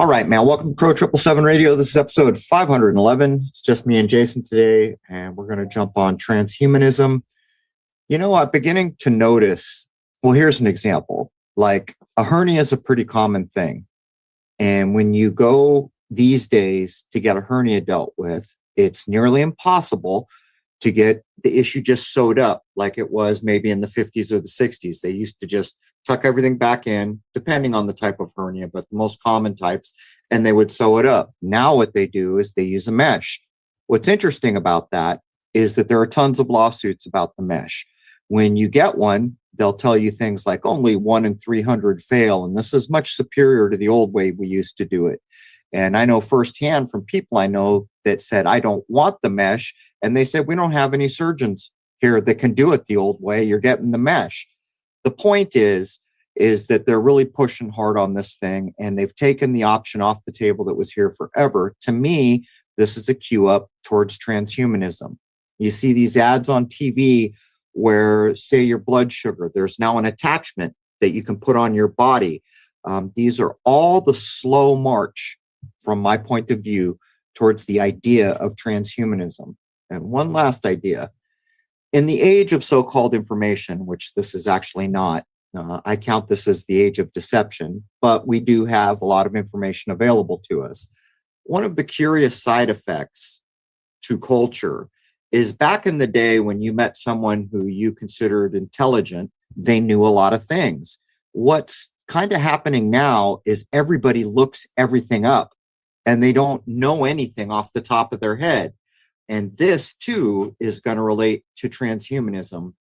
All right, man. Welcome to Pro 777 Radio. This is episode 511. It's just me and Jason today, and we're going to jump on transhumanism. You know, I'm beginning to notice, well, here's an example. Like a hernia is a pretty common thing. And when you go these days to get a hernia dealt with, it's nearly impossible to get the issue just sewed up like it was maybe in the 50s or the 60s. They used to just tuck everything back in, depending on the type of hernia, but the most common types, and they would sew it up. Now what they do is they use a mesh. What's interesting about that is that there are tons of lawsuits about the mesh. When you get one, they'll tell you things like only 1 in 300 fail, and this is much superior to the old way we used to do it. And I know firsthand from people I know that said, I don't want the mesh. And they said, we don't have any surgeons here that can do it the old way. You're getting the mesh. The point is that they're really pushing hard on this thing, and they've taken the option off the table that was here forever. To me, this is a cue up towards transhumanism. You see these ads on TV where, say, your blood sugar, there's now an attachment that you can put on your body. These are all the slow march, from my point of view, towards the idea of transhumanism. And one last idea. In the age of so-called information, which this is actually not, I count this as the age of deception, but we do have a lot of information available to us. One of the curious side effects to culture is back in the day when you met someone who you considered intelligent, they knew a lot of things. What's kind of happening now is everybody looks everything up and they don't know anything off the top of their head. And this, too, is going to relate to transhumanism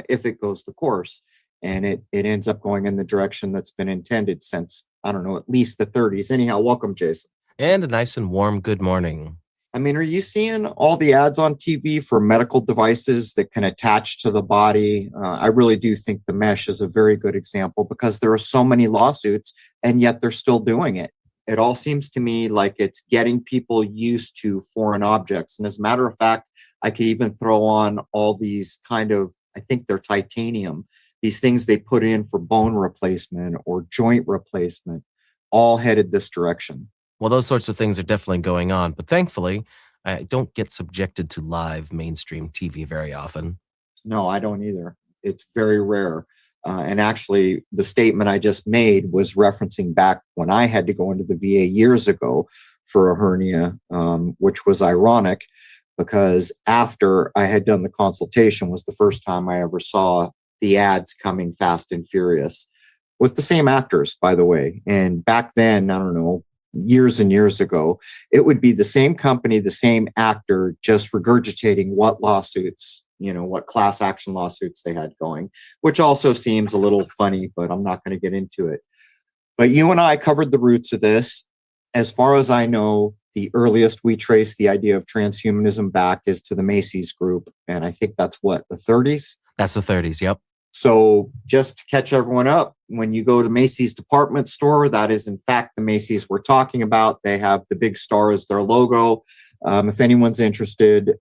if it goes the course. And it ends up going in the direction that's been intended since, I don't know, at least the 30s. Anyhow, welcome, Jason. And a nice and warm good morning. I mean, are you seeing all the ads on TV for medical devices that can attach to the body? I really do think the mesh is a very good example because there are so many lawsuits, and yet they're still doing it. It all seems to me like it's getting people used to foreign objects. And as a matter of fact, I could even throw on all these kind of, I think they're titanium, these things they put in for bone replacement or joint replacement, all headed this direction. Well, those sorts of things are definitely going on. But thankfully, I don't get subjected to live mainstream TV very often. No, I don't either. It's very rare. And actually, the statement I just made was referencing back when I had to go into the VA years ago for a hernia, which was ironic because after I had done the consultation was the first time I ever saw the ads coming fast and furious with the same actors, by the way. And back then, I don't know, years and years ago, it would be the same company, the same actor, just regurgitating what lawsuits, what class action lawsuits they had going, which also seems a little funny, but I'm not going to get into it. But you and I covered the roots of this. As far as I know, the earliest we trace the idea of transhumanism back is to the Macy's group. And I think that's what, the 30s? That's the 30s, yep. So just to catch everyone up, when you go to Macy's department store, that is in fact the Macy's we're talking about. They have the big star as their logo. If anyone's interested,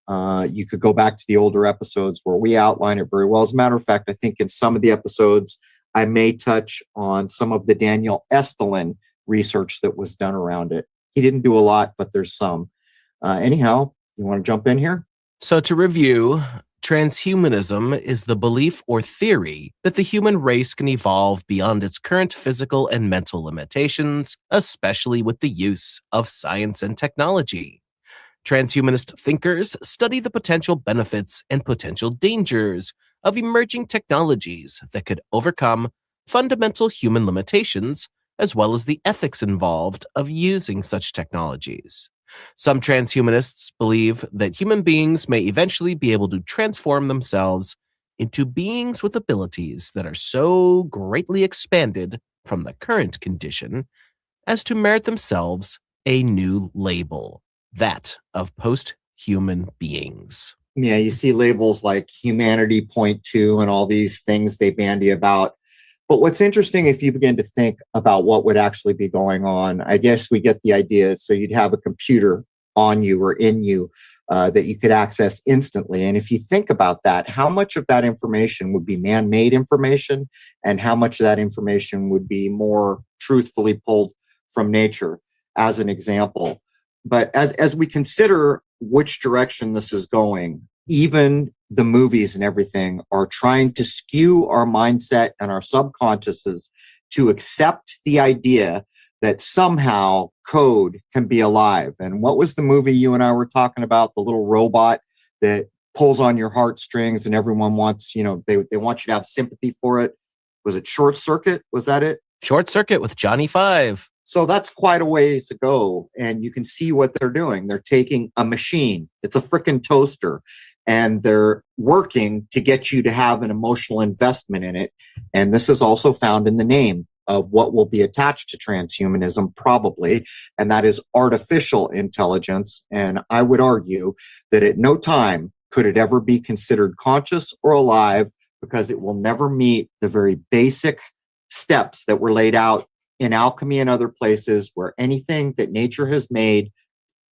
you could go back to the older episodes where we outline it very well. As a matter of fact, I think in some of the episodes, I may touch on some of the Daniel Estelin research that was done around it. He didn't do a lot, but there's some. Anyhow, you want to jump in here? So to review, transhumanism is the belief or theory that the human race can evolve beyond its current physical and mental limitations, especially with the use of science and technology. Transhumanist thinkers study the potential benefits and potential dangers of emerging technologies that could overcome fundamental human limitations, as well as the ethics involved of using such technologies. Some transhumanists believe that human beings may eventually be able to transform themselves into beings with abilities that are so greatly expanded from the current condition as to merit themselves a new label, that of post-human beings. Yeah, you see labels like humanity point two and all these things they bandy about. But what's interesting, if you begin to think about what would actually be going on, I guess we get the idea. So you'd have a computer on you or in you that you could access instantly. And if you think about that, how much of that information would be man-made information and how much of that information would be more truthfully pulled from nature? as an example. But as we consider which direction this is going, even the movies and everything are trying to skew our mindset and our subconsciouses to accept the idea that somehow code can be alive. And what was the movie you and I were talking about? The little robot that pulls on your heartstrings and everyone wants, they want you to have sympathy for it. Was it Short Circuit? Was that it? Short Circuit with Johnny Five. So that's quite a ways to go. And you can see what they're doing. They're taking a machine. It's a freaking toaster. And they're working to get you to have an emotional investment in it. And this is also found in the name of what will be attached to transhumanism, probably, and that is artificial intelligence. And I would argue that at no time could it ever be considered conscious or alive, because it will never meet the very basic steps that were laid out in alchemy and other places, where anything that nature has made,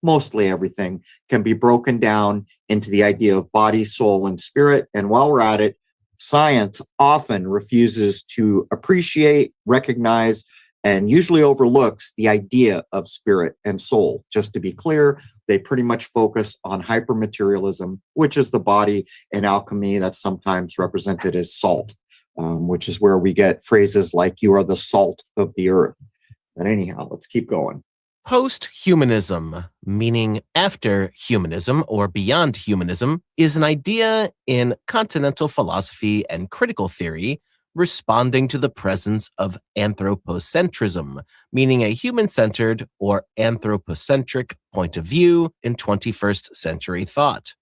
mostly everything, can be broken down into the idea of body, soul, and spirit. And while we're at it, science often refuses to appreciate, recognize, and usually overlooks the idea of spirit and soul. Just to be clear, they pretty much focus on hypermaterialism, which is the body, and alchemy that's sometimes represented as salt, which is where we get phrases like, you are the salt of the earth. But anyhow, let's keep going. Posthumanism, meaning after humanism or beyond humanism, is an idea in continental philosophy and critical theory responding to the presence of anthropocentrism, meaning a human-centered or anthropocentric point of view in 21st century thought.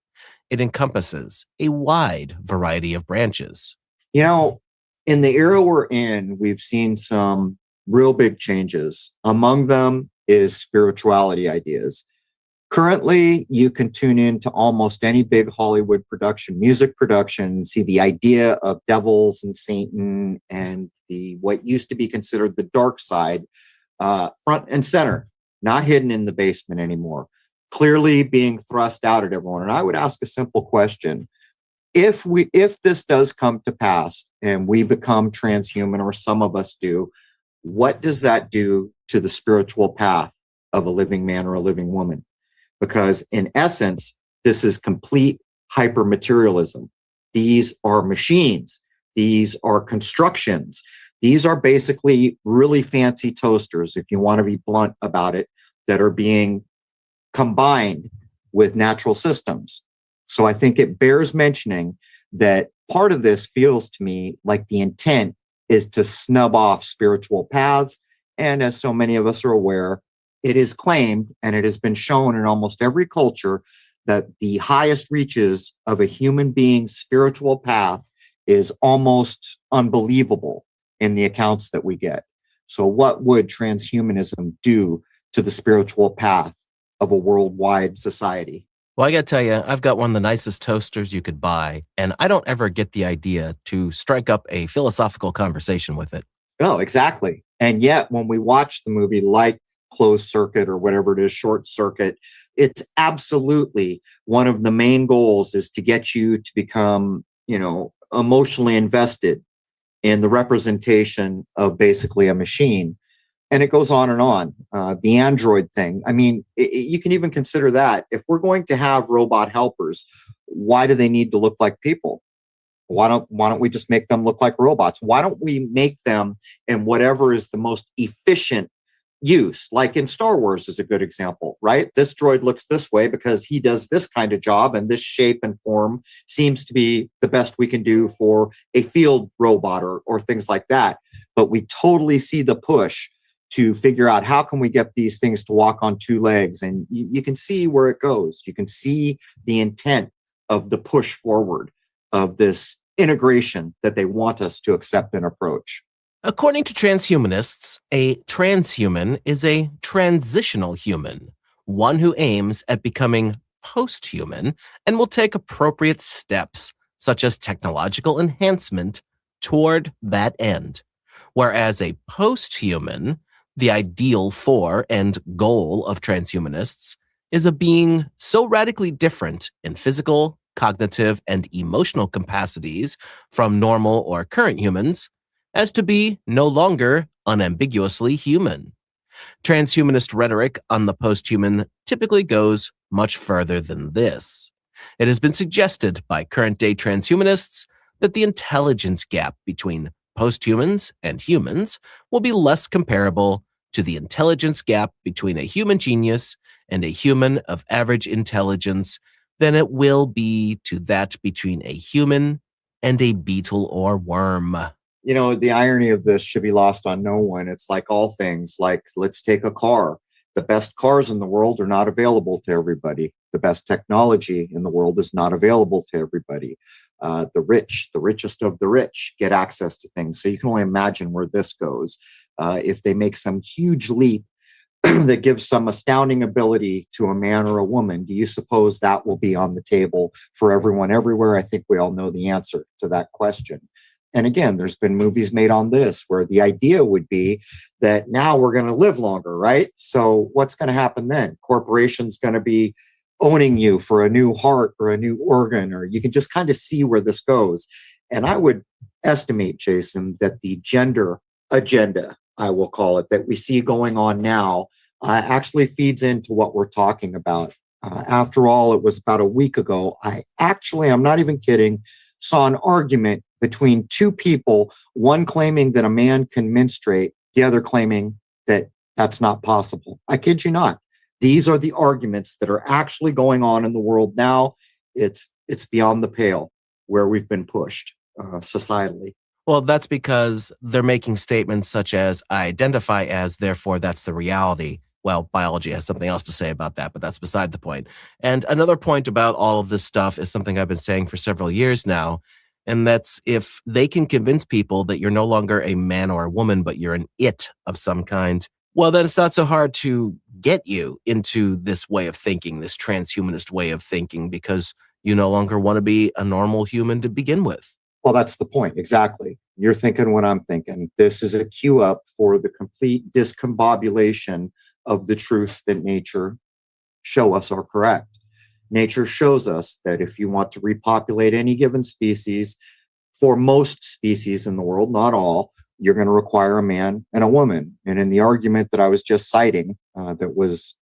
It encompasses a wide variety of branches. In the era we're in, we've seen some real big changes. Among them is spirituality ideas. Currently, you can tune in to almost any big Hollywood production, music production, see the idea of devils and Satan and what used to be considered the dark side front and center, not hidden in the basement anymore, clearly being thrust out at everyone. And I would ask a simple question. If this does come to pass and we become transhuman, or some of us do, what does that do to the spiritual path of a living man or a living woman? Because in essence, this is complete hypermaterialism. These are machines. These are constructions. These are basically really fancy toasters, if you want to be blunt about it, that are being combined with natural systems. So I think it bears mentioning that part of this feels to me like the intent is to snub off spiritual paths. And as so many of us are aware, it is claimed, and it has been shown in almost every culture, that the highest reaches of a human being's spiritual path is almost unbelievable in the accounts that we get. So what would transhumanism do to the spiritual path of a worldwide society? Well, I got to tell you, I've got one of the nicest toasters you could buy, and I don't ever get the idea to strike up a philosophical conversation with it. No, exactly. And yet, when we watch the movie like Closed Circuit or whatever it is, Short Circuit, it's absolutely one of the main goals is to get you to become, emotionally invested in the representation of basically a machine. And it goes on and on. The android thing. I mean, you can even consider that. If we're going to have robot helpers, why do they need to look like people? Why don't we just make them look like robots? Why don't we make them in whatever is the most efficient use? Like in Star Wars is a good example, right? This droid looks this way because he does this kind of job, and this shape and form seems to be the best we can do for a field robot or things like that. But we totally see the push to figure out how can we get these things to walk on two legs. And you can see where it goes. You can see the intent of the push forward of this integration that they want us to accept and approach. According to transhumanists, a transhuman is a transitional human, one who aims at becoming posthuman and will take appropriate steps, such as technological enhancement, toward that end. Whereas a posthuman, the ideal for and goal of transhumanists, is a being so radically different in physical, cognitive, and emotional capacities from normal or current humans as to be no longer unambiguously human. Transhumanist rhetoric on the posthuman typically goes much further than this. It has been suggested by current day transhumanists that the intelligence gap between posthumans and humans will be less comparable to the intelligence gap between a human genius and a human of average intelligence than it will be to that between a human and a beetle or worm. You know, the irony of this should be lost on no one. It's like all things, like let's take a car. The best cars in the world are not available to everybody. The best technology in the world is not available to everybody. The rich, the richest of the rich, get access to things. So you can only imagine where this goes. If they make some huge leap that gives some astounding ability to a man or a woman, do you suppose that will be on the table for everyone everywhere? I think we all know the answer to that question. And again, there's been movies made on this where the idea would be that now we're going to live longer, right? So what's going to happen then? Corporations going to be owning you for a new heart or a new organ, or you can just kind of see where this goes. And I would estimate, Jason, that the gender agenda, I will call it, that we see going on now actually feeds into what we're talking about. After all, it was about a week ago. I'm not even kidding, saw an argument between two people, one claiming that a man can menstruate, the other claiming that that's not possible. I kid you not. These are the arguments that are actually going on in the world now. It's beyond the pale where we've been pushed societally. Well, that's because they're making statements such as, I identify as, therefore that's the reality. Well, biology has something else to say about that, but that's beside the point. And another point about all of this stuff is something I've been saying for several years now, and that's if they can convince people that you're no longer a man or a woman, but you're an it of some kind, well, then it's not so hard to get you into this way of thinking, this transhumanist way of thinking, because you no longer want to be a normal human to begin with. Well, that's the point. Exactly. You're thinking what I'm thinking. This is a cue up for the complete discombobulation of the truths that nature show us are correct. Nature shows us that if you want to repopulate any given species, for most species in the world, not all, you're going to require a man and a woman. And in the argument that I was just citing, that was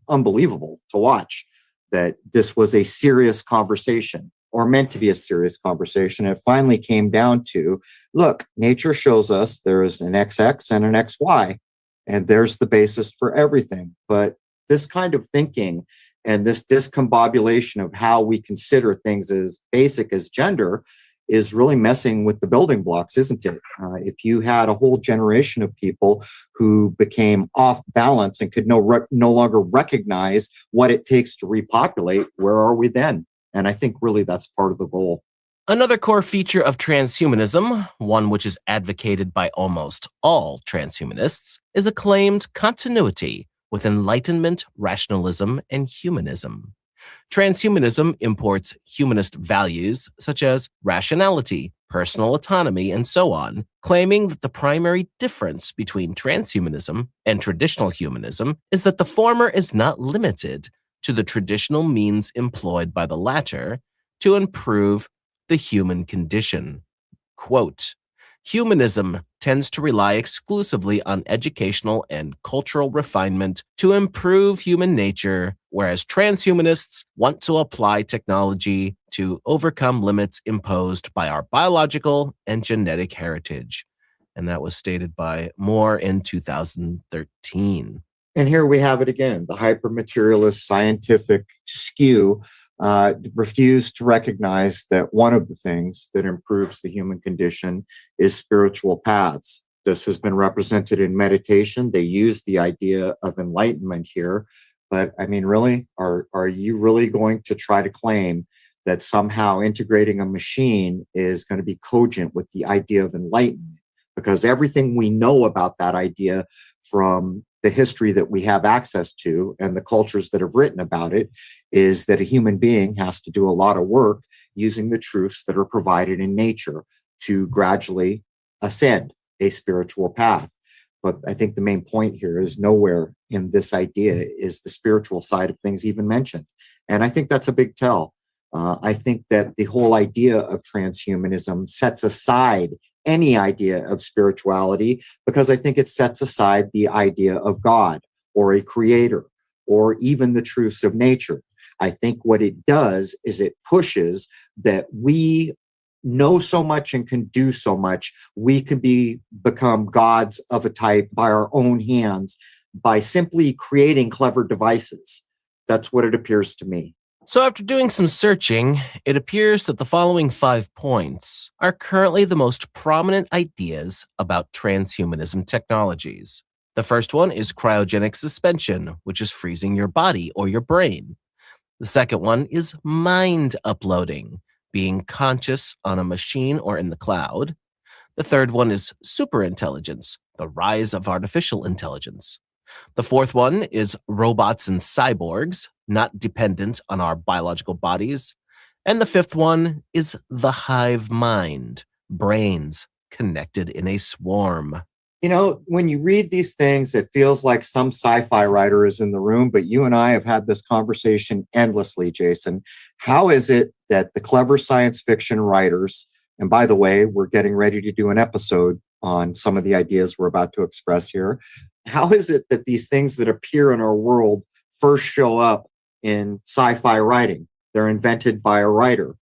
unbelievable to watch, that this was a serious conversation, or meant to be a serious conversation. It finally came down to, look, nature shows us there is an XX and an XY, and there's the basis for everything. But this kind of thinking and this discombobulation of how we consider things as basic as gender is really messing with the building blocks, isn't it? If you had a whole generation of people who became off balance and could no longer recognize what it takes to repopulate, where are we then? And I think really that's part of the goal. Another core feature of transhumanism, one which is advocated by almost all transhumanists, is a claimed continuity with Enlightenment, rationalism, and humanism. Transhumanism imports humanist values such as rationality, personal autonomy, and so on, claiming that the primary difference between transhumanism and traditional humanism is that the former is not limited to the traditional means employed by the latter to improve the human condition. Quote, humanism tends to rely exclusively on educational and cultural refinement to improve human nature, whereas transhumanists want to apply technology to overcome limits imposed by our biological and genetic heritage. And that was stated by Moore in 2013. And here we have it again, the hyper-materialist scientific skew refused to recognize that one of the things that improves the human condition is spiritual paths. This has been represented in meditation. They use the idea of enlightenment here. But I mean, really, are you really going to try to claim that somehow integrating a machine is going to be cogent with the idea of enlightenment? Because everything we know about that idea from the history that we have access to and the cultures that have written about it is that a human being has to do a lot of work using the truths that are provided in nature to gradually ascend a spiritual path. But I think the main point here is nowhere in this idea is the spiritual side of things even mentioned. And I think that's a big tell. I think that the whole idea of transhumanism sets aside any idea of spirituality because I think it sets aside the idea of God or a creator or even the truths of nature. I think what it does is it pushes that we know so much and can do so much. We can become gods of a type by our own hands by simply creating clever devices. That's what it appears to me. So, after doing some searching, it appears that the following 5 points are currently the most prominent ideas about transhumanism technologies. The first one is cryogenic suspension, which is freezing your body or your brain. The second one is mind uploading, being conscious on a machine or in the cloud. The third one is superintelligence, the rise of artificial intelligence. The fourth one is robots and cyborgs, not dependent on our biological bodies. And the fifth one is the hive mind, brains connected in a swarm. You know, when you read these things, it feels like some sci-fi writer is in the room, but you and I have had this conversation endlessly, Jason. How is it that the clever science fiction writers, and by the way, we're getting ready to do an episode on some of the ideas we're about to express here. How is it that these things that appear in our world first show up in sci-fi writing? They're invented by a writer.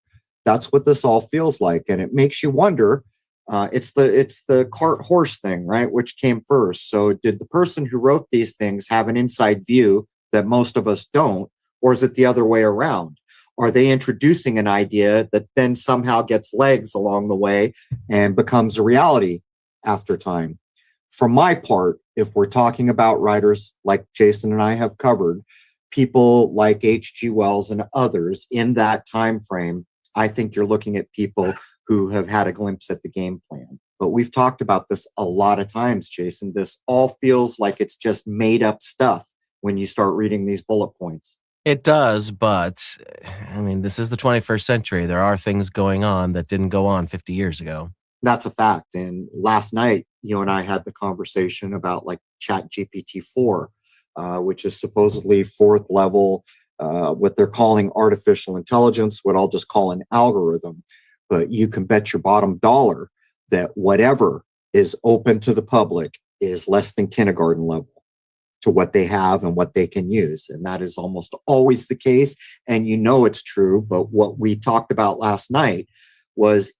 That's what this all feels like. And it makes you wonder, it's the cart horse thing, right? Which came first? So did the person who wrote these things have an inside view that most of us don't? Or is it the other way around? Are they introducing an idea that then somehow gets legs along the way and becomes a reality after time? For my part, if we're talking about writers like Jason and I have covered, people like H.G. Wells and others in that time frame, I think you're looking at people who have had a glimpse at the game plan. But we've talked about this a lot of times, Jason. This all feels like it's just made up stuff when you start reading these bullet points. It does, but I mean, this is the 21st century. There are things going on that didn't go on 50 years ago. That's a fact. And last night, you and I had the conversation about like Chat GPT-4, which is supposedly fourth level, what they're calling artificial intelligence, what I'll just call an algorithm. But you can bet your bottom dollar that whatever is open to the public is less than kindergarten level to what they have and what they can use. And that is almost always the case. And you know it's true. But what we talked about last night was,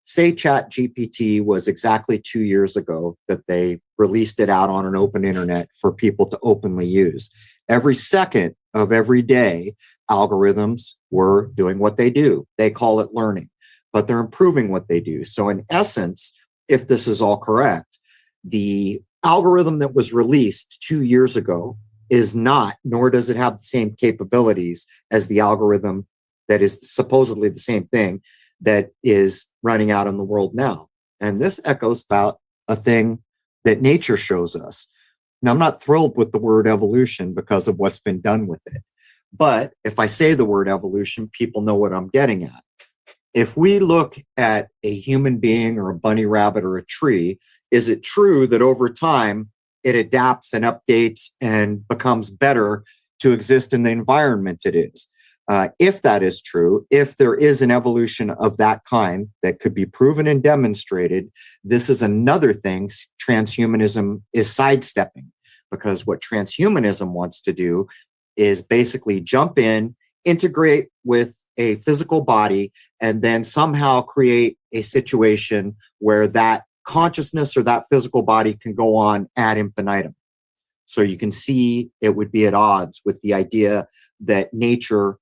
say Chat GPT was exactly 2 years ago that they released it out on an open internet for people to openly use. Every second of every day, algorithms were doing what they do. They call it learning, but they're improving what they do. So in essence, if this is all correct, the algorithm that was released 2 years ago is not, nor does it have the same capabilities as the algorithm that is supposedly the same thing that is running out in the world now. And this echoes about a thing that nature shows us. Now, I'm not thrilled with the word evolution because of what's been done with it. But if I say the word evolution, people know what I'm getting at. If we look at a human being or a bunny rabbit or a tree, is it true that over time it adapts and updates and becomes better to exist in the environment it is? If that is true, if there is an evolution of that kind that could be proven and demonstrated, this is another thing transhumanism is sidestepping, because what transhumanism wants to do is basically jump in, integrate with a physical body, and then somehow create a situation where that consciousness or that physical body can go on ad infinitum. So you can see it would be at odds with the idea that nature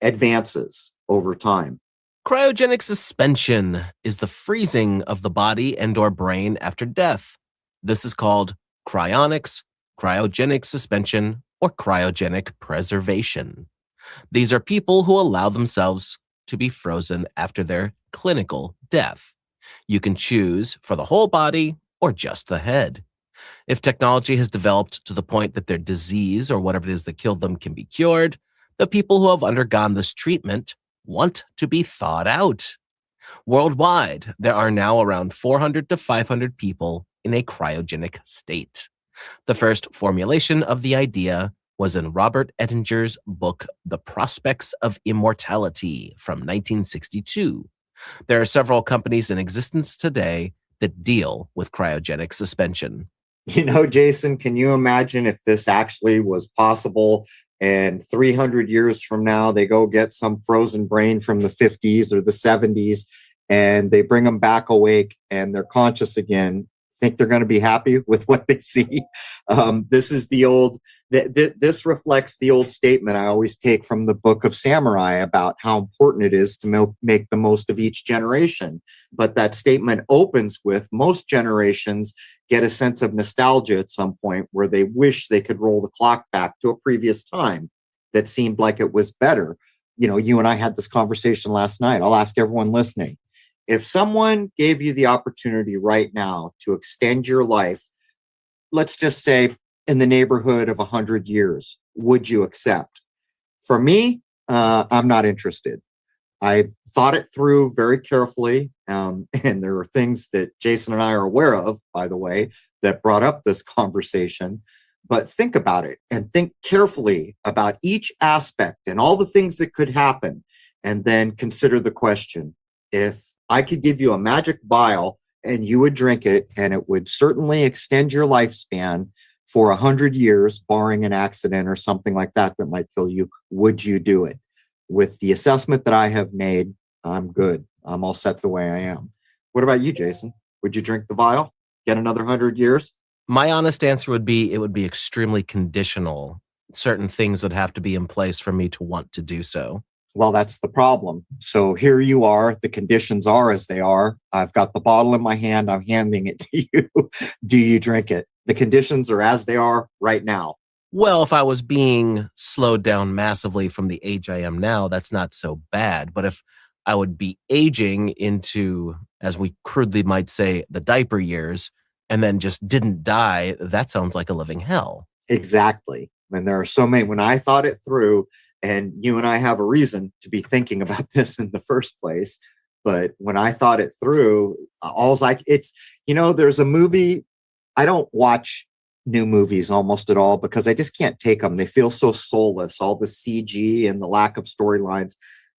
advances over time. Cryogenic suspension is the freezing of the body and or brain after death. This is called cryonics, cryogenic suspension, or cryogenic preservation. These are people who allow themselves to be frozen after their clinical death. You can choose for the whole body or just the head. If technology has developed to the point that their disease or whatever it is that killed them can be cured, the people who have undergone this treatment want to be thawed out. Worldwide, there are now around 400 to 500 people in a cryogenic state. The first formulation of the idea was in Robert Ettinger's book, The Prospects of Immortality from 1962. There are several companies in existence today that deal with cryogenic suspension. Jason, can you imagine if this actually was possible and 300 years from now, they go get some frozen brain from the 50s or the 70s and they bring them back awake and they're conscious again? Think they're going to be happy with what they see? This is the old, this reflects the old statement I always take from the Book of Samurai about how important it is to make the most of each generation. But that statement opens with most generations get a sense of nostalgia at some point where they wish they could roll the clock back to a previous time that seemed like it was better. You and I had this conversation last night. I'll ask everyone listening. If someone gave you the opportunity right now to extend your life, let's just say in the neighborhood of 100 years, would you accept? For me, I'm not interested. I thought it through very carefully. And there are things that Jason and I are aware of, by the way, that brought up this conversation. But think about it and think carefully about each aspect and all the things that could happen. And then consider the question, if I could give you a magic vial and you would drink it and it would certainly extend your lifespan for 100 years, barring an accident or something like that that might kill you, would you do it? With the assessment that I have made, I'm good. I'm all set the way I am. What about you, Jason? Would you drink the vial? Get another 100 years? My honest answer would be it would be extremely conditional. Certain things would have to be in place for me to want to do so. Well, that's the problem. So here you are. The conditions are as they are. I've got the bottle in my hand. I'm handing it to you. Do you drink it? The conditions are as they are right now. Well, if I was being slowed down massively from the age I am now, that's not so bad. But if I would be aging into, as we crudely might say, the diaper years, and then just didn't die, that sounds like a living hell. Exactly. And there are so many, when I thought it through, and you and I have a reason to be thinking about this in the first place. But when I thought it through, there's a movie. I don't watch new movies almost at all because I just can't take them. They feel so soulless, all the CG and the lack of storylines.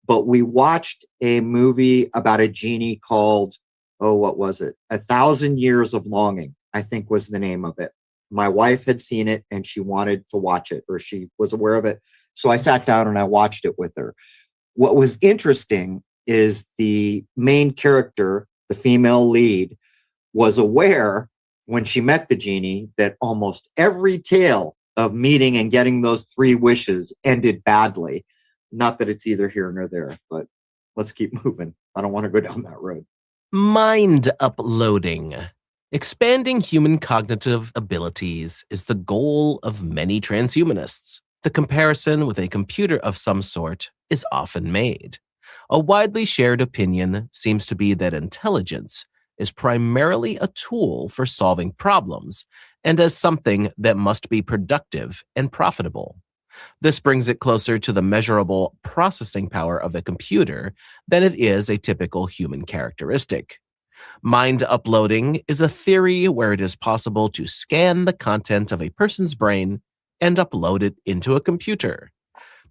But we watched a movie about a genie called, what was it? 1,000 Years of Longing, I think was the name of it. My wife had seen it and she wanted to watch it, or she was aware of it. So I sat down and I watched it with her. What was interesting is the main character, the female lead, was aware when she met the genie that almost every tale of meeting and getting those 3 wishes ended badly. Not that it's either here nor there, but let's keep moving. I don't want to go down that road. Mind uploading. Expanding human cognitive abilities is the goal of many transhumanists. The comparison with a computer of some sort is often made. A widely shared opinion seems to be that intelligence is primarily a tool for solving problems and as something that must be productive and profitable. This brings it closer to the measurable processing power of a computer than it is a typical human characteristic. Mind uploading is a theory where it is possible to scan the content of a person's brain and upload it into a computer.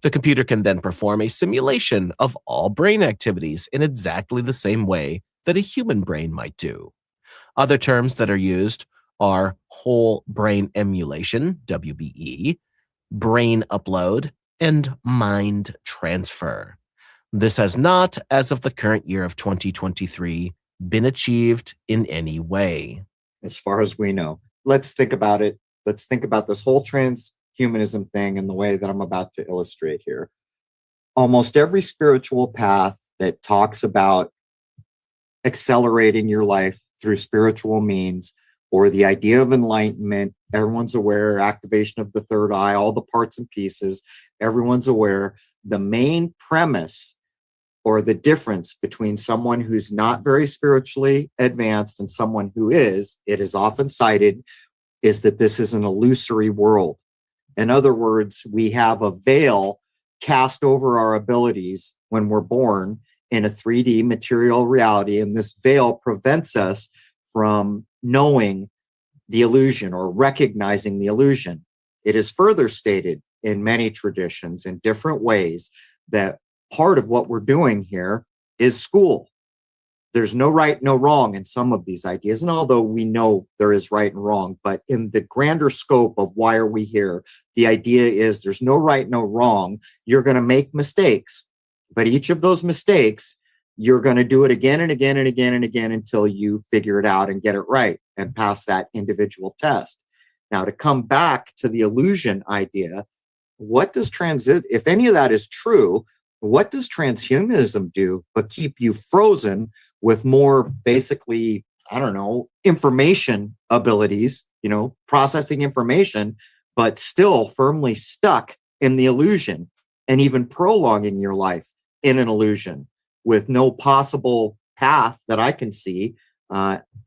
The computer can then perform a simulation of all brain activities in exactly the same way that a human brain might do. Other terms that are used are whole brain emulation, WBE, brain upload, and mind transfer. This has not, as of the current year of 2023, been achieved in any way. As far as we know. Let's think about it. Let's think about this whole transhumanism thing in the way that I'm about to illustrate here. Almost every spiritual path that talks about accelerating your life through spiritual means, or the idea of enlightenment, everyone's aware, activation of the third eye, all the parts and pieces, everyone's aware. The main premise or the difference between someone who's not very spiritually advanced and someone who is, it is often cited, is that this is an illusory world. In other words, we have a veil cast over our abilities when we're born in a 3D material reality, and this veil prevents us from knowing the illusion or recognizing the illusion. It is further stated in many traditions in different ways that part of what we're doing here is school. There's no right, no wrong in some of these ideas. And although we know there is right and wrong, but in the grander scope of why are we here, the idea is there's no right, no wrong. You're going to make mistakes, but each of those mistakes, you're going to do it again and again and again and again until you figure it out and get it right and pass that individual test. Now, to come back to the illusion idea, what does if any of that is true, what does transhumanism do but keep you frozen with more basically, I don't know, information abilities, processing information, but still firmly stuck in the illusion and even prolonging your life in an illusion with no possible path that I can see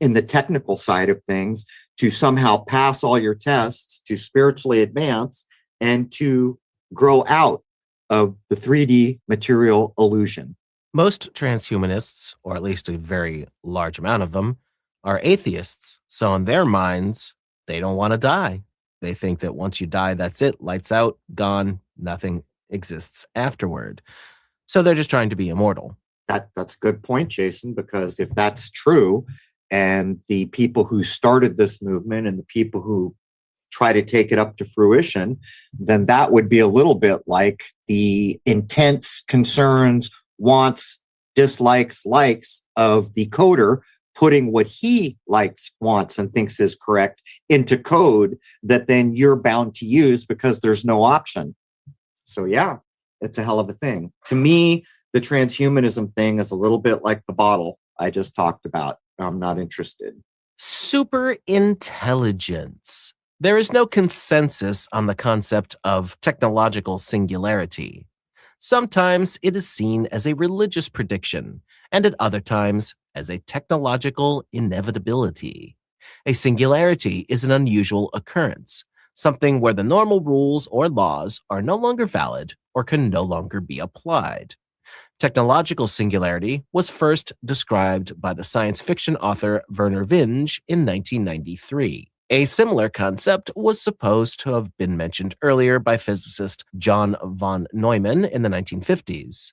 in the technical side of things to somehow pass all your tests, to spiritually advance, and to grow out of the 3D material illusion. Most transhumanists, or at least a very large amount of them, are atheists. So in their minds, they don't want to die. They think that once you die, that's it. Lights out, gone, nothing exists afterward. So they're just trying to be immortal. That's a good point, Jason, because if that's true, and the people who started this movement and the people who try to take it up to fruition, then that would be a little bit like the intents, concerns, wants, dislikes, likes of the coder putting what he likes, wants, and thinks is correct into code that then you're bound to use because there's no option. So yeah, it's a hell of a thing. To me, the transhumanism thing is a little bit like the bottle I just talked about. I'm not interested. Superintelligence. There is no consensus on the concept of technological singularity. Sometimes it is seen as a religious prediction, and at other times as a technological inevitability. A singularity is an unusual occurrence, something where the normal rules or laws are no longer valid or can no longer be applied. Technological singularity was first described by the science fiction author Vernor Vinge in 1993. A similar concept was supposed to have been mentioned earlier by physicist John von Neumann in the 1950s.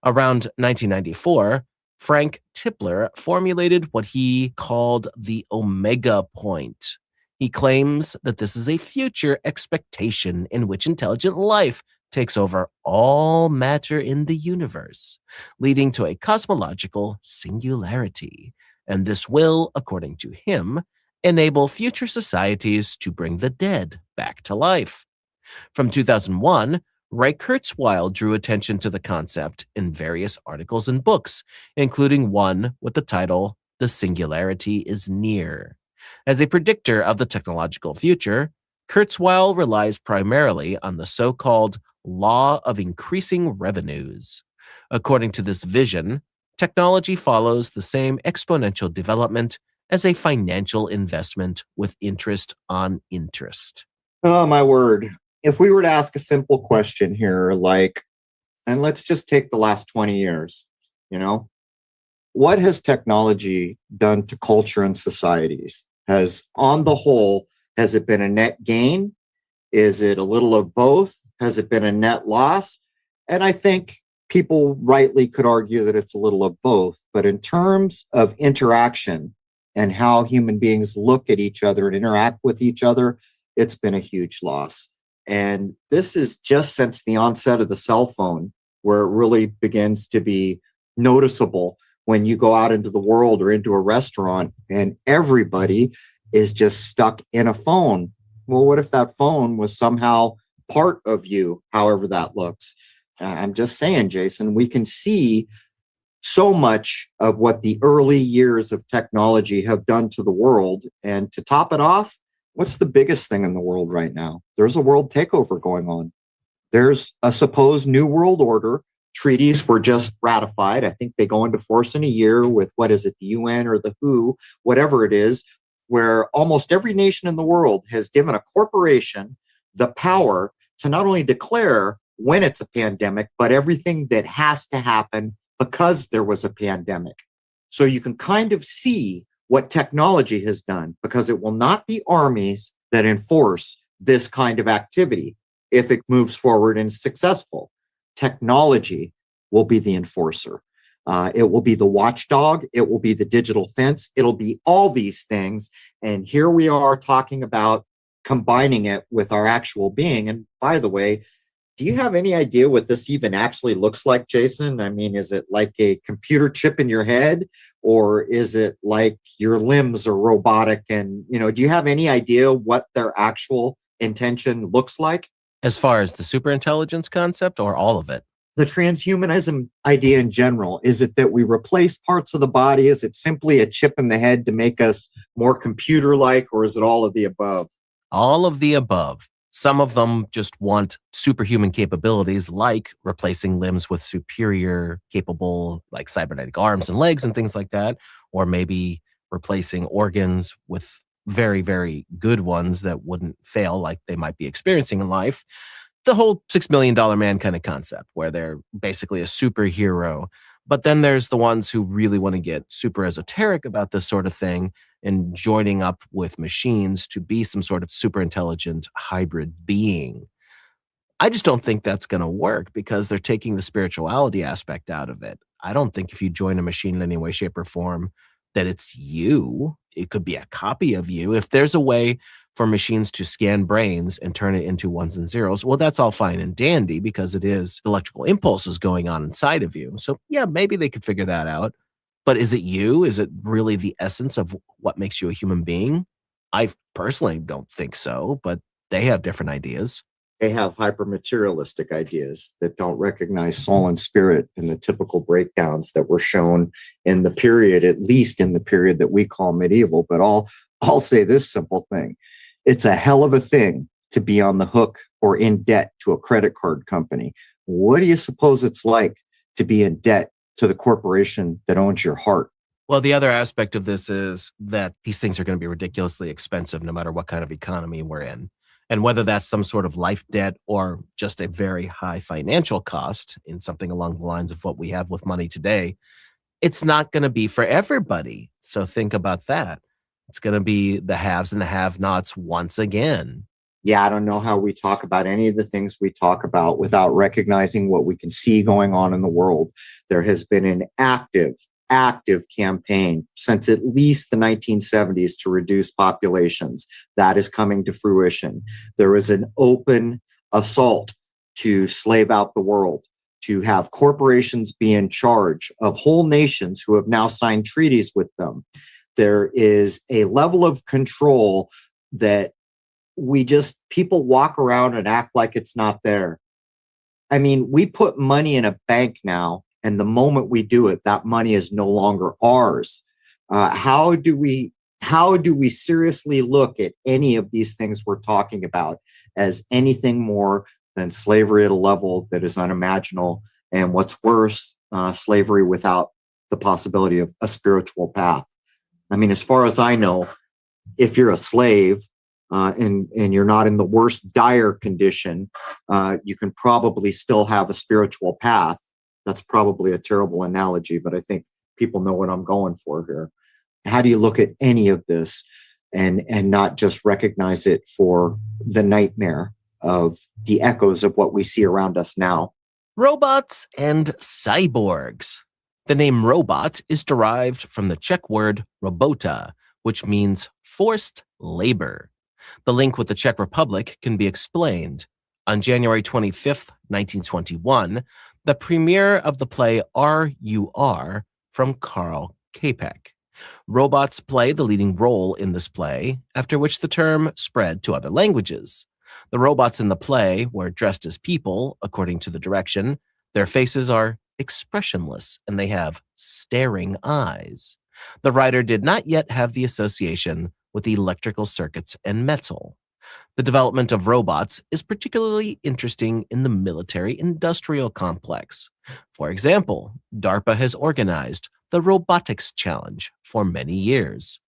Around 1994, Frank Tipler formulated what he called the omega point. He claims that this is a future expectation in which intelligent life takes over all matter in the universe, leading to a cosmological singularity. And this will, according to him, enable future societies to bring the dead back to life. From 2001, Ray Kurzweil drew attention to the concept in various articles and books, including one with the title, "The Singularity is Near." As a predictor of the technological future, Kurzweil relies primarily on the so-called law of increasing revenues. According to this vision, technology follows the same exponential development as a financial investment with interest on interest. Oh, my word. If we were to ask a simple question here, and let's just take the last 20 years, what has technology done to culture and societies? On the whole, has it been a net gain? Is it a little of both? Has it been a net loss? And I think people rightly could argue that it's a little of both. But in terms of interaction and how human beings look at each other and interact with each other, it's been a huge loss. And this is just since the onset of the cell phone, where it really begins to be noticeable when you go out into the world or into a restaurant and everybody is just stuck in a phone. Well, what if that phone was somehow part of you, however that looks? I'm just saying, Jason, we can see so much of what the early years of technology have done to the world. And to top it off, what's the biggest thing in the world right now? There's a world takeover going on. There's a supposed new world order. Treaties were just ratified. I think they go into force in a year with, the UN or the WHO, whatever it is, where almost every nation in the world has given a corporation the power to not only declare when it's a pandemic, but everything that has to happen because there was a pandemic. So you can kind of see what technology has done, because it will not be armies that enforce this kind of activity if it moves forward and is successful. Technology will be the enforcer. It will be the watchdog. It will be the digital fence. It'll be all these things. And here we are talking about combining it with our actual being. And by the way, do you have any idea what this even actually looks like, Jason? I mean, is it like a computer chip in your head, or is it like your limbs are robotic? And, do you have any idea what their actual intention looks like? As far as the superintelligence concept, or all of it? The transhumanism idea in general, is it that we replace parts of the body? Is it simply a chip in the head to make us more computer-like, or is it all of the above? All of the above. Some of them just want superhuman capabilities, like replacing limbs with superior capable, like cybernetic arms and legs and things like that, or maybe replacing organs with very, very good ones that wouldn't fail like they might be experiencing in life. The whole $6 million man kind of concept where they're basically a superhero. But then there's the ones who really want to get super esoteric about this sort of thing and joining up with machines to be some sort of super intelligent hybrid being. I just don't think that's going to work because they're taking the spirituality aspect out of it. I don't think if you join a machine in any way, shape, or form that it's you. It could be a copy of you. If there's a way for machines to scan brains and turn it into ones and zeros, well, that's all fine and dandy because it is electrical impulses going on inside of you. So yeah, maybe they could figure that out. But is it you? Is it really the essence of what makes you a human being? I personally don't think so, but they have different ideas. They have hyper-materialistic ideas that don't recognize soul and spirit in the typical breakdowns that were shown in the period, at least in the period that we call medieval. But I'll say this simple thing. It's a hell of a thing to be on the hook or in debt to a credit card company. What do you suppose it's like to be in debt to the corporation that owns your heart? Well, the other aspect of this is that these things are going to be ridiculously expensive no matter what kind of economy we're in. And whether that's some sort of life debt or just a very high financial cost in something along the lines of what we have with money today, it's not going to be for everybody. So think about that. It's going to be the haves and the have-nots once again. Yeah, I don't know how we talk about any of the things we talk about without recognizing what we can see going on in the world. There has been an active campaign since at least the 1970s to reduce populations. That is coming to fruition. There is an open assault to slave out the world, to have corporations be in charge of whole nations who have now signed treaties with them. There is a level of control that people walk around and act like it's not there. I mean, we put money in a bank now, and the moment we do it, that money is no longer ours. How do we seriously look at any of these things we're talking about as anything more than slavery at a level that is unimaginable? And what's worse, slavery without the possibility of a spiritual path. I mean, as far as I know, if you're a slave and you're not in the worst dire condition, you can probably still have a spiritual path. That's probably a terrible analogy, but I think people know what I'm going for here. How do you look at any of this and not just recognize it for the nightmare of the echoes of what we see around us now? Robots and cyborgs. The name robot is derived from the Czech word robota, which means forced labor. The link with the Czech Republic can be explained. On January 25th, 1921, the premiere of the play R.U.R. from Karl Čapek. Robots play the leading role in this play, after which the term spread to other languages. The robots in the play were dressed as people, according to the direction. Their faces are expressionless, and they have staring eyes. The writer did not yet have the association with electrical circuits and metal. The development of robots is particularly interesting in the military-industrial complex. For example, DARPA has organized the Robotics Challenge for many years.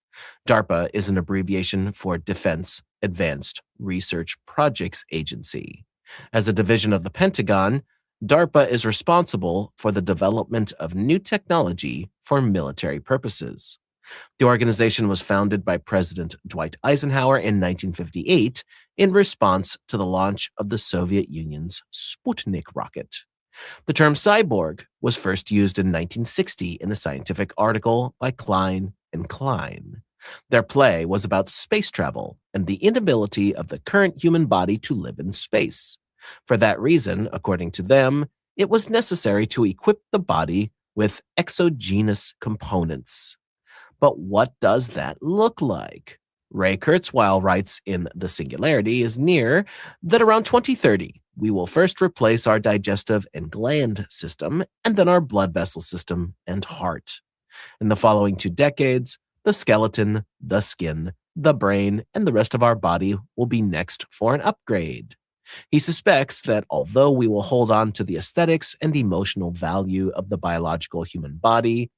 DARPA is an abbreviation for Defense Advanced Research Projects Agency. As a division of the Pentagon, DARPA is responsible for the development of new technology for military purposes. The organization was founded by President Dwight Eisenhower in 1958 in response to the launch of the Soviet Union's Sputnik rocket. The term cyborg was first used in 1960 in a scientific article by Klein and Klein. Their play was about space travel and the inability of the current human body to live in space. For that reason, according to them, it was necessary to equip the body with exogenous components. But what does that look like? Ray Kurzweil writes in The Singularity is near that around 2030, we will first replace our digestive and gland system and then our blood vessel system and heart. In the following 2 decades, the skeleton, the skin, the brain, and the rest of our body will be next for an upgrade. He suspects that although we will hold on to the aesthetics and emotional value of the biological human body,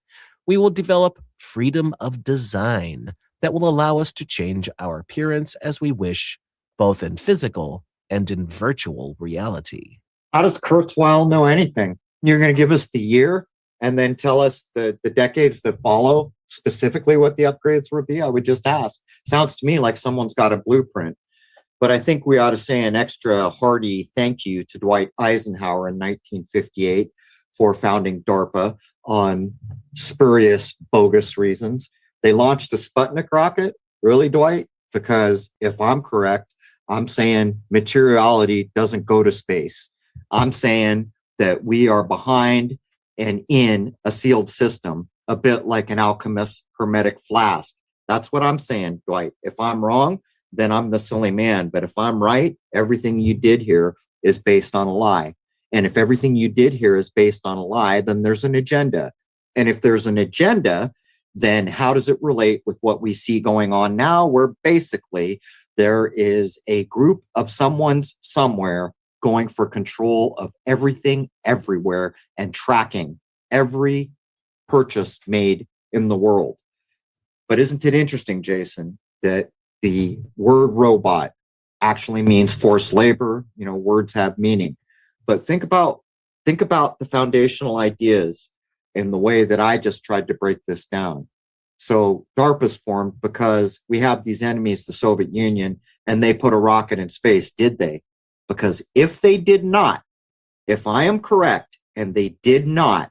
we will develop freedom of design that will allow us to change our appearance as we wish, both in physical and in virtual reality. How does Kurzweil know anything? You're going to give us the year and then tell us the decades that follow specifically what the upgrades would be? I would just ask. Sounds to me like someone's got a blueprint. But I think we ought to say an extra hearty thank you to Dwight Eisenhower in 1958 for founding DARPA on spurious, bogus reasons. They launched a Sputnik rocket. Really, Dwight? Because if I'm correct, I'm saying materiality doesn't go to space. I'm saying that we are behind and in a sealed system, a bit like an alchemist's hermetic flask. That's what I'm saying, Dwight. If I'm wrong, then I'm the silly man. But if I'm right, everything you did here is based on a lie. And if everything you did here is based on a lie, then there's an agenda. And if there's an agenda, then how does it relate with what we see going on now, where basically there is a group of someone's somewhere going for control of everything everywhere and tracking every purchase made in the world. But isn't it interesting, Jason, that the word robot actually means forced labor? You know, words have meaning. But think about the foundational ideas in the way that I just tried to break this down. So DARPA's formed because we have these enemies, the Soviet Union, and they put a rocket in space. Did they? Because if they did not, if I am correct, and they did not,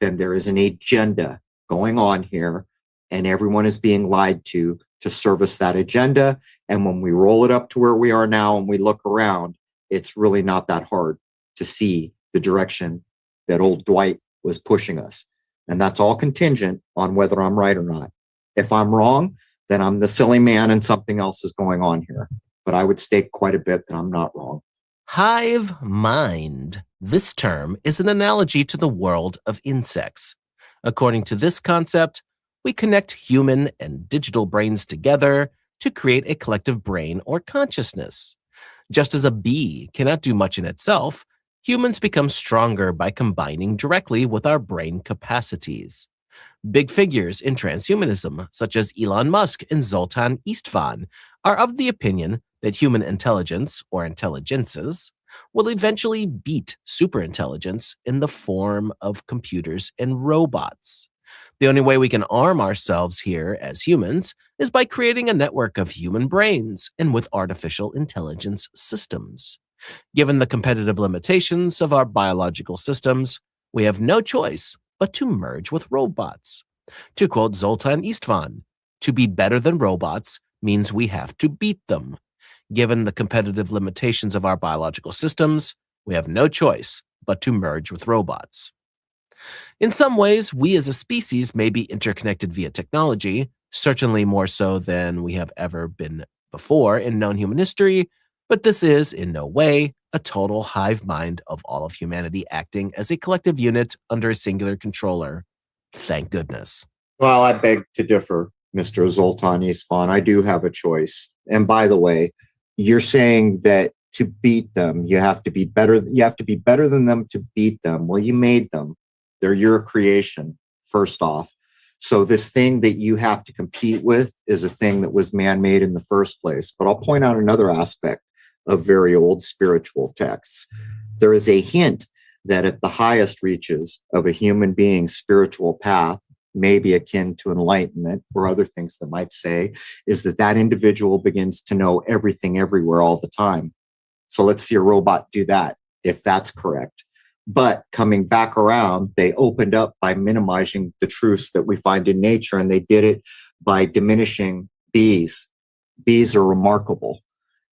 then there is an agenda going on here, and everyone is being lied to service that agenda. And when we roll it up to where we are now and we look around, it's really not that hard to see the direction that old Dwight was pushing us. And that's all contingent on whether I'm right or not. If I'm wrong, then I'm the silly man and something else is going on here. But I would stake quite a bit that I'm not wrong. Hive-mind. This term is an analogy to the world of insects. According to this concept, we connect human and digital brains together to create a collective brain or consciousness. Just as a bee cannot do much in itself, humans become stronger by combining directly with our brain capacities. Big figures in transhumanism, such as Elon Musk and Zoltan Istvan, are of the opinion that human intelligence, or intelligences, will eventually beat superintelligence in the form of computers and robots. The only way we can arm ourselves here as humans is by creating a network of human brains and with artificial intelligence systems. Given the competitive limitations of our biological systems, we have no choice but to merge with robots. To quote Zoltan Istvan, to be better than robots means we have to beat them. Given the competitive limitations of our biological systems, we have no choice but to merge with robots. In some ways, we as a species may be interconnected via technology, certainly more so than we have ever been before in known human history, but this is in no way a total hive mind of all of humanity acting as a collective unit under a singular controller. Thank goodness. Well, I beg to differ, Mr. Zoltan Istvan. I do have a choice. And by the way, you're saying that to beat them, you have to be better. You have to be better than them to beat them. Well, you made them. They're your creation, first off. So this thing that you have to compete with is a thing that was man-made in the first place. But I'll point out another aspect of very old spiritual texts. There is a hint that at the highest reaches of a human being's spiritual path, maybe akin to enlightenment or other things that might say, is that that individual begins to know everything everywhere all the time. So let's see a robot do that, if that's correct. But coming back around, they opened up by minimizing the truths that we find in nature, and they did it by diminishing bees. Bees are remarkable.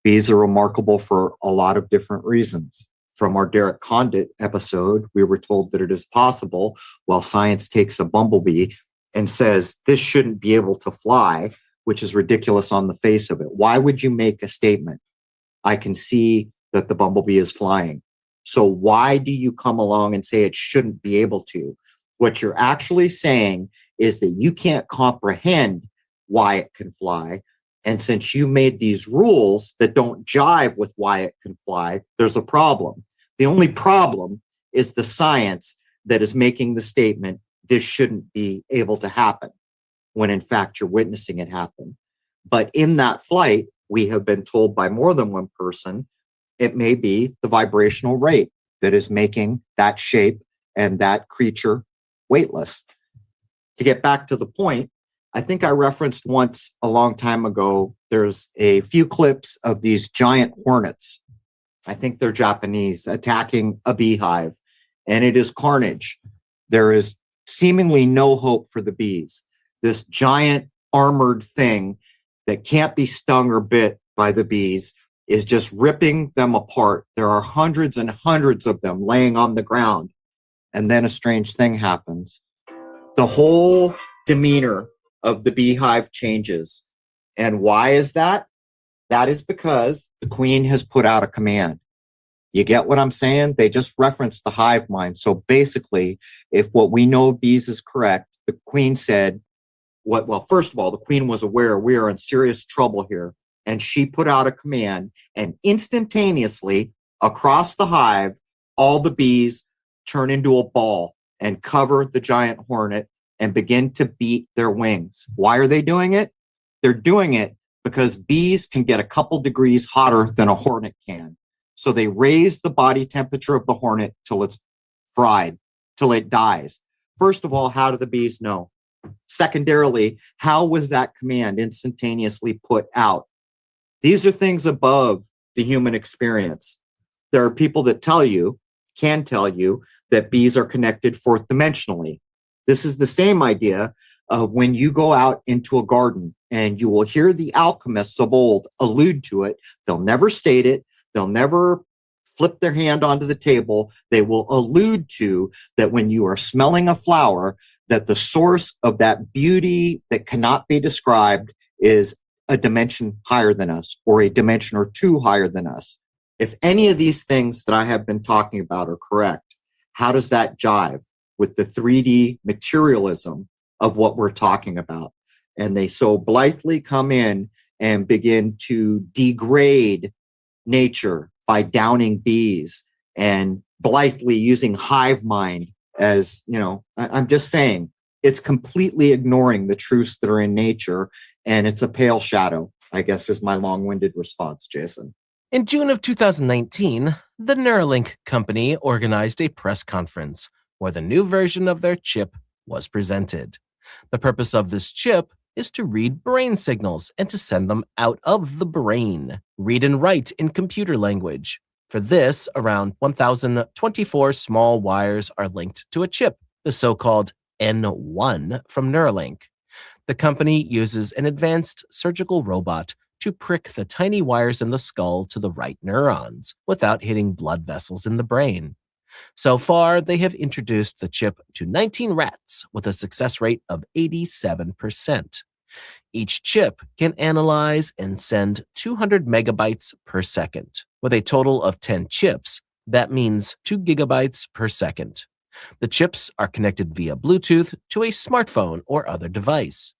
Bees are remarkable for a lot of different reasons. From our Derek Condit episode, we were told that it is possible, while science takes a bumblebee and says this shouldn't be able to fly, which is ridiculous on the face of it. Why would you make a statement? I can see that the bumblebee is flying. So why do you come along and say it shouldn't be able to? What you're actually saying is that you can't comprehend why it can fly. And since you made these rules that don't jive with why it can fly, there's a problem. The only problem is the science that is making the statement, this shouldn't be able to happen, when in fact you're witnessing it happen. But in that flight, we have been told by more than one person, it may be the vibrational rate that is making that shape and that creature weightless. To get back to the point, I think I referenced once a long time ago, there's a few clips of these giant hornets. I think they're Japanese, attacking a beehive, and it is carnage. There is seemingly no hope for the bees. This giant armored thing that can't be stung or bit by the bees is just ripping them apart. There are hundreds and hundreds of them laying on the ground. And then a strange thing happens. The whole demeanor of the beehive changes. And why is that? That is because the queen has put out a command. You get what I'm saying? They just referenced the hive mind. So basically, if what we know of bees is correct, the queen said, well, first of all, the queen was aware we are in serious trouble here. And she put out a command, and instantaneously across the hive, all the bees turn into a ball and cover the giant hornet and begin to beat their wings. Why are they doing it? They're doing it because bees can get a couple degrees hotter than a hornet can. So they raise the body temperature of the hornet till it's fried, till it dies. First of all, how do the bees know? Secondarily, how was that command instantaneously put out? These are things above the human experience. There are people that can tell you that bees are connected fourth dimensionally. This is the same idea of when you go out into a garden and you will hear the alchemists of old allude to it. They'll never state it. They'll never flip their hand onto the table. They will allude to that when you are smelling a flower, that the source of that beauty that cannot be described is a dimension higher than us, or a dimension or two higher than us. If any of these things that I have been talking about are correct, how does that jive with the 3D materialism of what we're talking about? And they so blithely come in and begin to degrade nature by downing bees and blithely using hive mind as, I'm just saying, it's completely ignoring the truths that are in nature, and it's a pale shadow, I guess, is my long-winded response, Jason. In June of 2019, the Neuralink company organized a press conference where the new version of their chip was presented. The purpose of this chip is to read brain signals and to send them out of the brain, read and write in computer language. For this, around 1,024 small wires are linked to a chip, the so-called N1 from Neuralink. The company uses an advanced surgical robot to prick the tiny wires in the skull to the right neurons without hitting blood vessels in the brain. So far, they have introduced the chip to 19 rats with a success rate of 87%. Each chip can analyze and send 200 megabytes per second. With a total of 10 chips, that means 2 gigabytes per second. The chips are connected via Bluetooth to a smartphone or other device.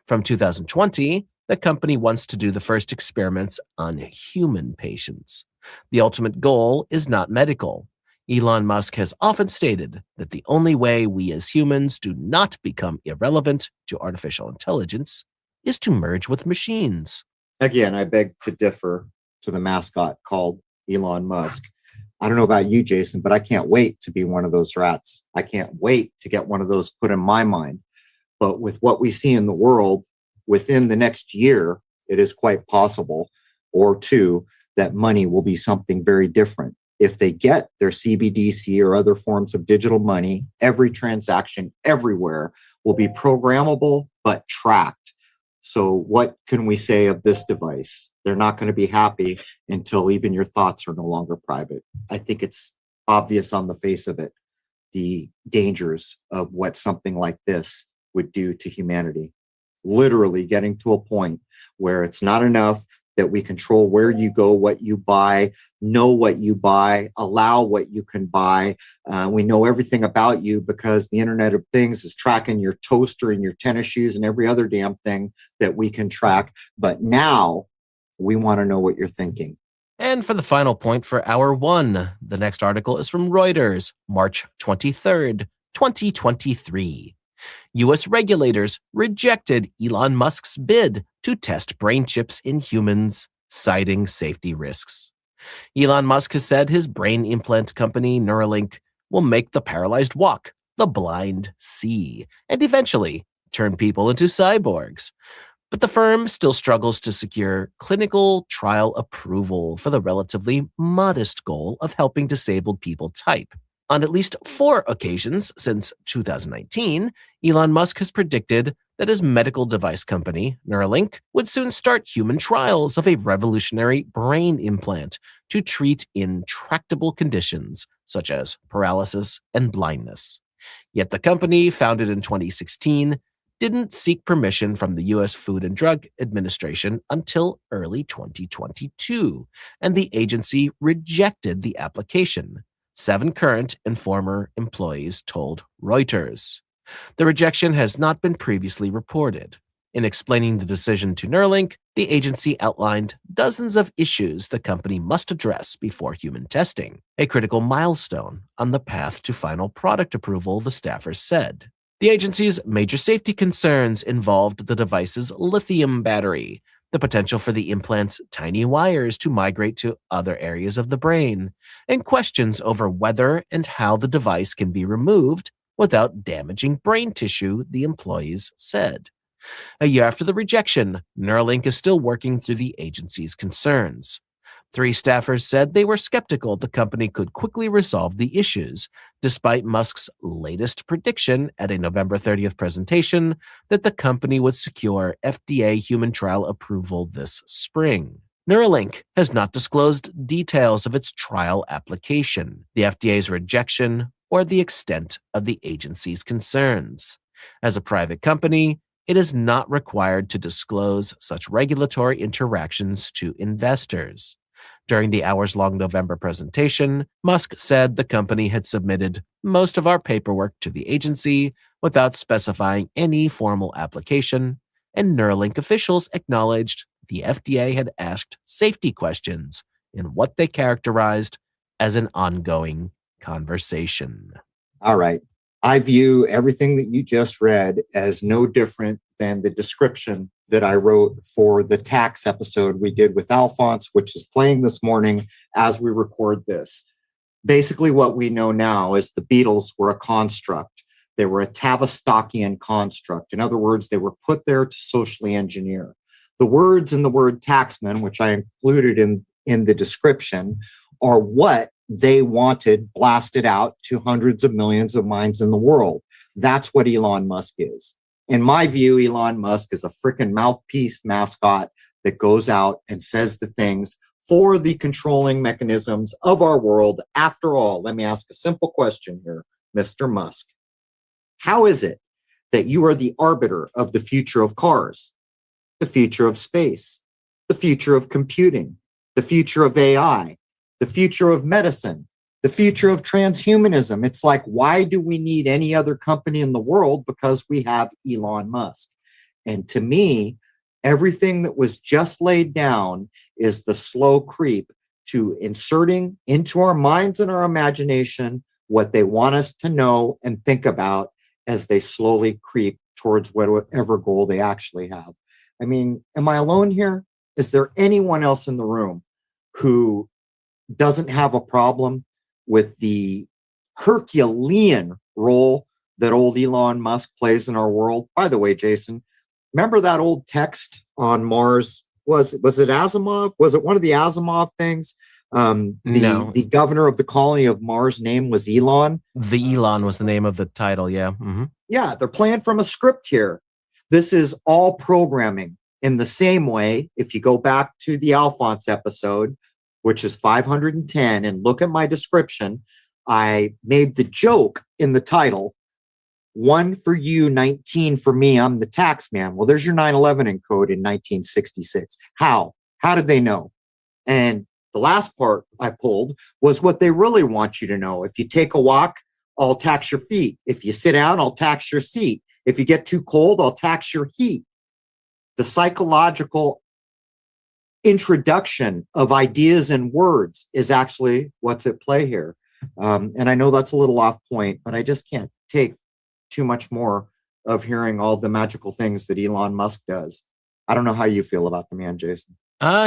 From 2020, the company wants to do the first experiments on human patients. The ultimate goal is not medical. Elon Musk has often stated that the only way we as humans do not become irrelevant to artificial intelligence is to merge with machines. Again, I beg to differ to the mascot called Elon Musk. I don't know about you, Jason, but I can't wait to be one of those rats. I can't wait to get one of those put in my mind. But with what we see in the world, within the next year, it is quite possible, or two, that money will be something very different. if they get their CBDC or other forms of digital money, every transaction everywhere will be programmable but tracked. So what can we say of this device? They're not going to be happy until even your thoughts are no longer private. I think it's obvious on the face of it, the dangers of what something like this would do to humanity. Literally getting to a point where it's not enough that we control where you go, what you buy, know what you buy, allow what you can buy. We know everything about you because the Internet of Things is tracking your toaster and your tennis shoes and every other damn thing that we can track. But now we want to know what you're thinking. And for the final point for hour one, the next article is from Reuters, March 23rd, 2023. U.S. regulators rejected Elon Musk's bid to test brain chips in humans, citing safety risks. Elon Musk has said his brain implant company, Neuralink, will make the paralyzed walk, the blind see, and eventually turn people into cyborgs. But the firm still struggles to secure clinical trial approval for the relatively modest goal of helping disabled people type. On at least 4 occasions since 2019, Elon Musk has predicted that his medical device company, Neuralink, would soon start human trials of a revolutionary brain implant to treat intractable conditions such as paralysis and blindness. Yet the company, founded in 2016, didn't seek permission from the U.S. Food and Drug Administration until early 2022, and the agency rejected the application. 7 current and former employees told Reuters. The rejection has not been previously reported. In explaining the decision to Neuralink, the agency outlined dozens of issues the company must address before human testing, a critical milestone on the path to final product approval, the staffers said. The agency's major safety concerns involved the device's lithium battery, the potential for the implant's tiny wires to migrate to other areas of the brain, and questions over whether and how the device can be removed without damaging brain tissue, the employees said. A year after the rejection, Neuralink is still working through the agency's concerns. 3 staffers said they were skeptical the company could quickly resolve the issues, despite Musk's latest prediction at a November 30th presentation that the company would secure FDA human trial approval this spring. Neuralink has not disclosed details of its trial application, the FDA's rejection, or the extent of the agency's concerns. As a private company, it is not required to disclose such regulatory interactions to investors. During the hours-long November presentation, Musk said the company had submitted most of our paperwork to the agency without specifying any formal application, and Neuralink officials acknowledged the FDA had asked safety questions in what they characterized as an ongoing conversation. All right. I view everything that you just read as no different than the description that I wrote for the tax episode we did with Alphonse, which is playing this morning as we record this. Basically, what we know now is the Beatles were a construct. They were a Tavistockian construct. In other words, they were put there to socially engineer. The words in the word taxman, which I included in the description, are what they wanted blasted out to hundreds of millions of minds in the world. That's what Elon Musk is. In my view, Elon Musk is a freaking mouthpiece mascot that goes out and says the things for the controlling mechanisms of our world. After all, let me ask a simple question here, Mr. Musk. How is it that you are the arbiter of the future of cars, the future of space, the future of computing, the future of AI, the future of medicine, the future of transhumanism? It's like, why do we need any other company in the world? Because we have Elon Musk. And to me, everything that was just laid down is the slow creep to inserting into our minds and our imagination what they want us to know and think about as they slowly creep towards whatever goal they actually have. I mean, am I alone here? Is there anyone else in the room who doesn't have a problem with the Herculean role that old Elon Musk plays in our world? By the way, Jason, remember that old text on Mars? Was it Asimov? Was it one of the Asimov things No. The governor of the colony of Mars' name was Elon. The Elon was the name of the title, yeah. Yeah, they're playing from a script here. This is all programming. In the same way, if you go back to the Alphonse episode, which is 510, and look at my description, I made the joke in the title, 1 for you, 19 for me, I'm the tax man. Well, there's your 9/11 encode in 1966. How? How did they know? And the last part I pulled was what they really want you to know. If you take a walk, I'll tax your feet. If you sit down, I'll tax your seat. If you get too cold, I'll tax your heat. The psychological introduction of ideas and words is actually what's at play here. And I know that's a little off point, but I just can't take too much more of hearing all the magical things that Elon Musk does. I don't know how you feel about the man, Jason.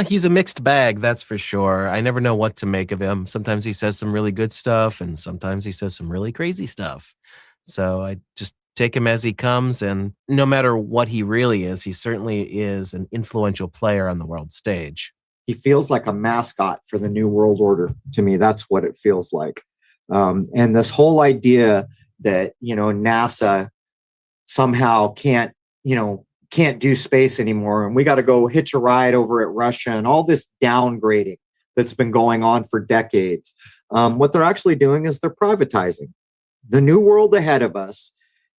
He's a mixed bag, that's for sure. I never know what to make of him. Sometimes he says some really good stuff, and sometimes he says some really crazy stuff. So I just take him as he comes, and no matter what he really is, he certainly is an influential player on the world stage. He feels like a mascot for the New World Order. To me, that's what it feels like. And this whole idea that, NASA somehow can't do space anymore, and we got to go hitch a ride over at Russia, and all this downgrading that's been going on for decades. What they're actually doing is they're privatizing. The new world ahead of us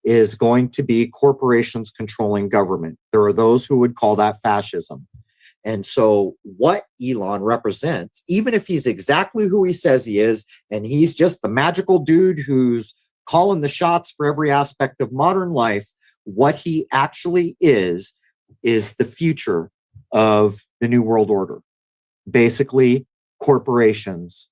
is going to be corporations controlling government. There are those who would call that fascism. And so what Elon represents, even if he's exactly who he says he is, and he's just the magical dude who's calling the shots for every aspect of modern life, what he actually is the future of the New World Order. Basically, corporations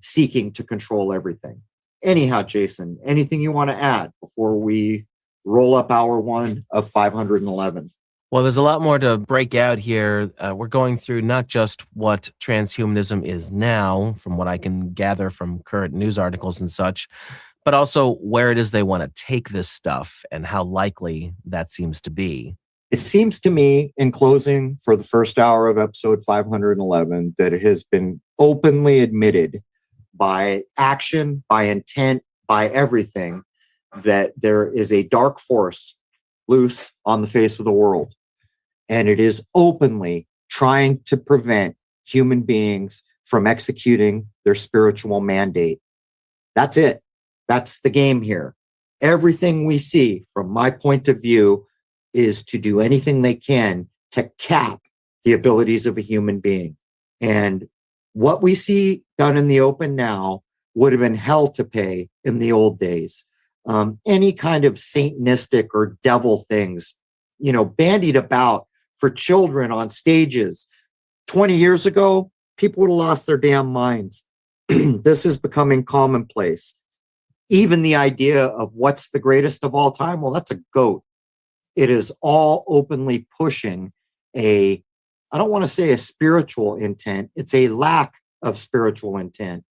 seeking to control everything. Anyhow, Jason, anything you want to add before we roll up hour one of 511? Well, there's a lot more to break out here. We're going through not just what transhumanism is now, from what I can gather from current news articles and such, but also where it is they want to take this stuff and how likely that seems to be. It seems to me, in closing for the first hour of episode 511, that it has been openly admitted by action, by intent, by everything, that there is a dark force loose on the face of the world. And it is openly trying to prevent human beings from executing their spiritual mandate. That's it. That's the game here. Everything we see, from my point of view, is to do anything they can to cap the abilities of a human being. And what we see done in the open now would have been hell to pay in the old days. Any kind of Satanistic or devil things, bandied about for children on stages 20 years ago, people would have lost their damn minds. This is becoming commonplace. Even the idea of what's the greatest of all time, well, that's a goat. It is all openly pushing I don't want to say a spiritual intent, it's a lack of spiritual intent.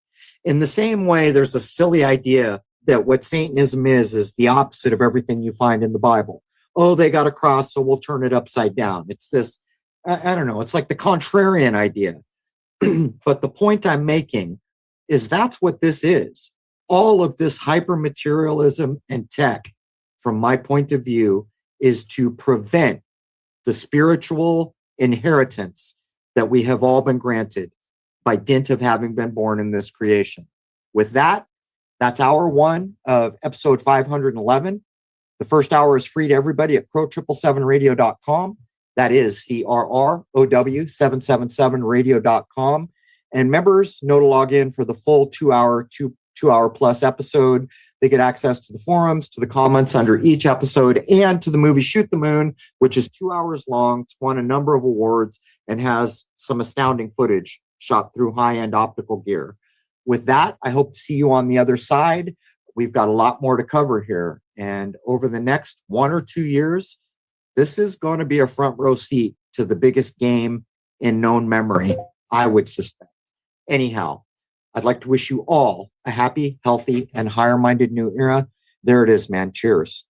In the same way, there's a silly idea that what Satanism is the opposite of everything you find in the Bible. Oh, they got a cross, so we'll turn it upside down. It's this, I don't know, it's like the contrarian idea. But the point I'm making is that's what this is. All of this hyper-materialism and tech, from my point of view, is to prevent the spiritual inheritance that we have all been granted by dint of having been born in this creation. With that, that's hour one of episode 511. The first hour is free to everybody at crow777radio.com. That is CRROW777radio.com. And members know to log in for the full 2 hour plus episode. They get access to the forums, to the comments under each episode, and to the movie Shoot the Moon, which is 2 hours long. It's won a number of awards and has some astounding footage shot through high-end optical gear. With that, I hope to see you on the other side. We've got a lot more to cover here. And over the next 1 or 2 years, this is going to be a front row seat to the biggest game in known memory, I would suspect. Anyhow, I'd like to wish you all a happy, healthy, and higher-minded new era. There it is, man. Cheers.